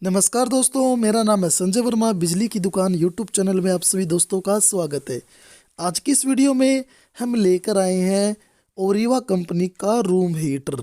नमस्कार दोस्तों, मेरा नाम है संजय वर्मा। बिजली की दुकान यूट्यूब चैनल में आप सभी दोस्तों का स्वागत है। आज की इस वीडियो में हम लेकर आए हैं ओरिवा कंपनी का रूम हीटर।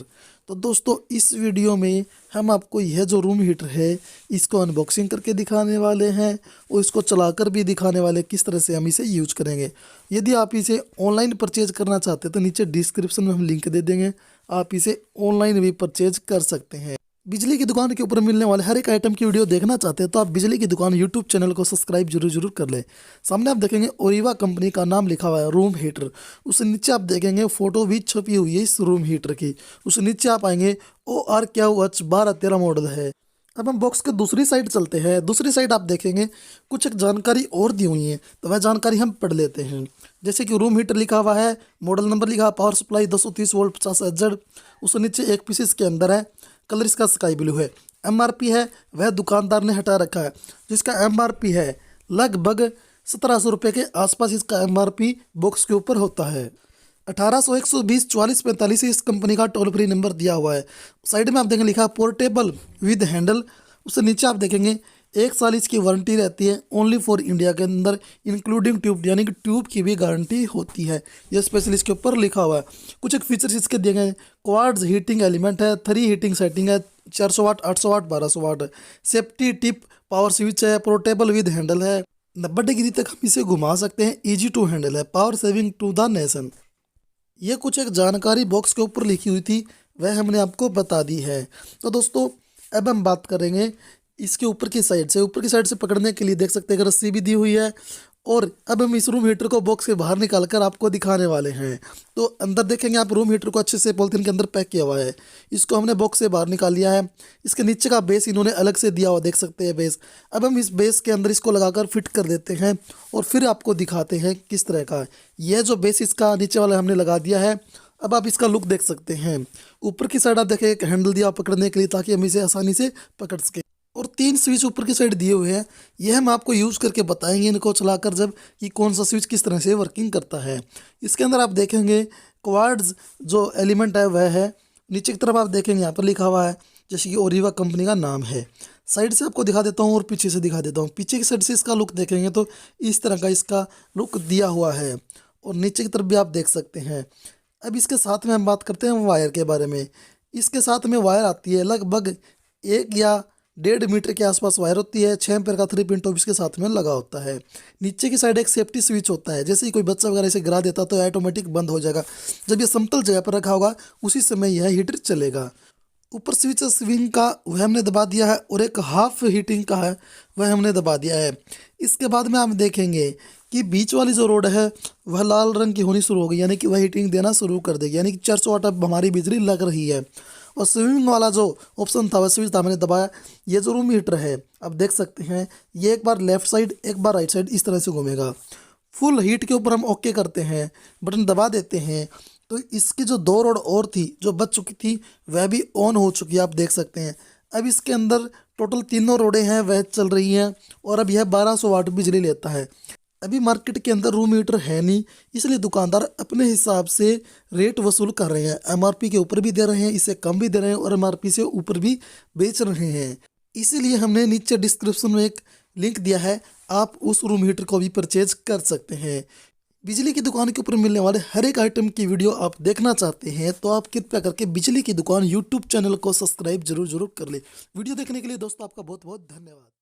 तो दोस्तों, इस वीडियो में हम आपको यह जो रूम हीटर है इसको अनबॉक्सिंग करके दिखाने वाले हैं और इसको चलाकर भी दिखाने वाले किस तरह से हम इसे यूज करेंगे। यदि आप इसे ऑनलाइन परचेज करना चाहते हैं तो नीचे डिस्क्रिप्शन में हम लिंक दे देंगे, आप इसे ऑनलाइन भी परचेज कर सकते हैं। बिजली की दुकान के ऊपर मिलने वाले हर एक आइटम की वीडियो देखना चाहते हैं तो आप बिजली की दुकान यूट्यूब चैनल को सब्सक्राइब जरूर कर लें। सामने आप देखेंगे ओरिवा कंपनी का नाम लिखा हुआ है रूम हीटर। उससे नीचे आप देखेंगे फोटो भी छपी हुई है इस रूम हीटर की। उससे नीचे आप आएंगे ORQH 1213 मॉडल है। अब हम बॉक्स के दूसरी साइड चलते हैं। दूसरी साइड आप देखेंगे कुछ एक जानकारी और दी हुई है, तो वह जानकारी हम पढ़ लेते हैं। जैसे कि रूम हीटर लिखा हुआ है, मॉडल नंबर लिखा है, पावर सप्लाई 230 वोल्ट 50 Hz। उसके नीचे एक पीस इसके अंदर है, कलर इसका स्काई ब्लू है। MRP है वह दुकानदार ने हटा रखा है, जिसका MRP है लगभग 1700 रुपये के आसपास। इसका MRP बॉक्स के ऊपर होता है। 1800 120 44 45 इस कंपनी का टोल फ्री नंबर दिया हुआ है। साइड में आप देखेंगे लिखा है पोर्टेबल विद हैंडल। उससे नीचे आप देखेंगे 1 साल इसकी वारंटी रहती है ओनली फॉर इंडिया के अंदर, इंक्लूडिंग ट्यूब, यानी कि ट्यूब की भी गारंटी होती है। यह स्पेशल इसके ऊपर लिखा हुआ है। कुछ एक फीचर्स इसके दिए गए। क्वाड्स हीटिंग एलिमेंट है, 3 हीटिंग सेटिंग है, 400 watt, 800 watt, 1200 watt. Safety tip power switch है, पोर्टेबल विद हैंडल है, 90 डिग्री तक हम इसे घुमा सकते हैं, ईजी टू हैंडल है, power saving to the nation. ये कुछ एक जानकारी बॉक्स के ऊपर लिखी हुई थी, वह हमने आपको बता दी है। तो दोस्तों, अब हम बात करेंगे इसके ऊपर की साइड से। ऊपर की साइड से पकड़ने के लिए देख सकते हैं कि रस्सी भी दी हुई है। और अब हम इस रूम हीटर को बॉक्स के बाहर निकाल कर आपको दिखाने वाले हैं। तो अंदर देखेंगे आप, रूम हीटर को अच्छे से पॉलिथीन के अंदर पैक किया हुआ है। इसको हमने बॉक्स से बाहर निकाल लिया है। इसके नीचे का बेस इन्होंने अलग से दिया हुआ, देख सकते हैं बेस। अब हम इस बेस के अंदर इसको लगाकर फिट कर देते हैं और फिर आपको दिखाते हैं किस तरह का है। यह जो बेस इसका नीचे वाला हमने लगा दिया है। अब आप इसका लुक देख सकते हैं। ऊपर की साइड आप देखें एक हैंडल दिया पकड़ने के लिए, ताकि हम इसे आसानी से पकड़ सकें। और 3 स्विच ऊपर की साइड दिए हुए हैं। यह हम आपको यूज़ करके बताएंगे इनको चलाकर जब, कि कौन सा स्विच किस तरह से वर्किंग करता है। इसके अंदर आप देखेंगे क्वाड्स जो एलिमेंट है वह है। नीचे की तरफ आप देखेंगे यहाँ पर लिखा हुआ है जैसे कि ओरिवा कंपनी का नाम है। साइड से आपको दिखा देता हूँ और पीछे से दिखा देता हूँ। पीछे की साइड से इसका लुक देखेंगे तो इस तरह का इसका लुक दिया हुआ है। और नीचे की तरफ भी आप देख सकते हैं। अब इसके साथ में हम बात करते हैं वायर के बारे में। इसके साथ में वायर आती है, लगभग 1 या 1.5 मीटर के आसपास वायर होती है। 6 एम्पेयर का 3 पिन ट्यूब इसके साथ में लगा होता है। नीचे की साइड एक सेफ्टी स्विच होता है, जैसे ही कोई बच्चा वगैरह इसे गिरा देता तो ऑटोमेटिक बंद हो जाएगा। जब ये समतल जगह पर रखा होगा उसी समय यह हीटर चलेगा। ऊपर स्विच स्विंग का वह हमने दबा दिया है, और एक हाफ हीटिंग का है वह हमने दबा दिया है। इसके बाद में आप देखेंगे कि बीच वाली जो रोड है वह लाल रंग की होनी शुरू हो गई, यानी कि वह हीटिंग देना शुरू कर देगी, यानी कि 400 वाट अब हमारी बिजली लग रही है। और स्विंग वाला जो ऑप्शन था वह स्विच था, मैंने दबाया। ये जो रूम हीटर है आप देख सकते हैं, ये एक बार लेफ्ट साइड एक बार राइट साइड इस तरह से घूमेगा। फुल हीट के ऊपर हम ओके करते हैं, बटन दबा देते हैं, तो इसकी जो 2 रोड और थी जो बच चुकी थी वह भी ऑन हो चुकी है, आप देख सकते हैं। अब इसके अंदर टोटल 3 रोडें हैं वह चल रही हैं, और अब यह 1200 वाट बिजली लेता है। अभी मार्केट के अंदर रूम हीटर है नहीं, इसलिए दुकानदार अपने हिसाब से रेट वसूल कर रहे हैं। MRP के ऊपर भी दे रहे हैं, इससे कम भी दे रहे हैं, और MRP से ऊपर भी बेच रहे हैं। इसीलिए हमने नीचे डिस्क्रिप्शन में एक लिंक दिया है, आप उस रूम हीटर को भी परचेज कर सकते हैं। बिजली की दुकान के ऊपर मिलने वाले हर एक आइटम की वीडियो आप देखना चाहते हैं तो आप कृपया करके बिजली की दुकान यूट्यूब चैनल को सब्सक्राइब जरूर कर ले। वीडियो देखने के लिए दोस्तों आपका बहुत बहुत धन्यवाद।